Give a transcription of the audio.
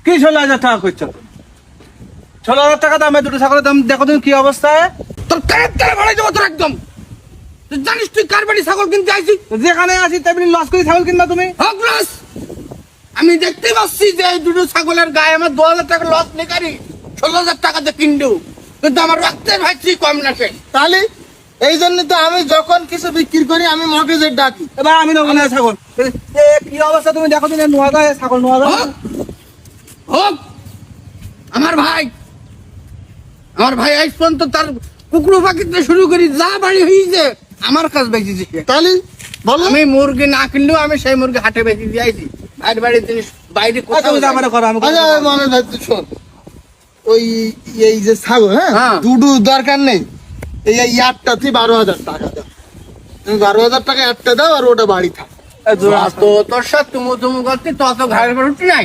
কি 16,000 টাকা করছো? 16,000 টাকা দামে দুটো ছাগলের দাম দেখো তুমি কি অবস্থায়। তোর কারে বাড়াই দেবো তোর একদম। তুই জানিস তুই কার বাড়ি ছাগল কিনতে আইছিস? যেখানে আসি তেমনি লস করে ছাগল কিনবা তুমি। হক লস। আমি দেখতে পাচ্ছি যে এই দুটো ছাগলের গায়ে আমার 2,000 টাকা লস নেকারি 16,000 টাকা দিয়ে কিনবো, কিন্তু আমার রক্তের ভাইছি কম না সে। তাহলে এই জন্য তো আমি যখন কিছু বিক্রি করি আমি মগেজের ডাকি। এবার আমি নেবো না ছাগল। কি অবস্থা তুমি দেখো তুমি নোয়াদা ছাগল নোয়াদা। হোক আমার ভাই আজ পর্যন্ত তার কুকুর পাখিতে শুরু করি যা বাড়ি হয়েছে আমার কাছে বেঁচেছি। তাহলে বলো আমি মুরগি না কিনলেও আমি সেই মুরগি হাটে বেঁচে দিয়েছি। বাইরে বাড়ির জিনিস বাইরে কোথাও তুমি যাই না। যাবে করো আমি আচ্ছা মনে থাকতে শোন, ওই এই যে ছাগল হ্যাঁ। হ্যাঁ দুটো দরকার নেই, এই ইয়ারটা তুই 12,000 টাকা দাও। তুমি 12,000 টাকা একটা দাও আর ওটা বাড়ি থাক। তো তোর সাথে তুমু করতে তত ঘাড়ের উপর উঠি নাই।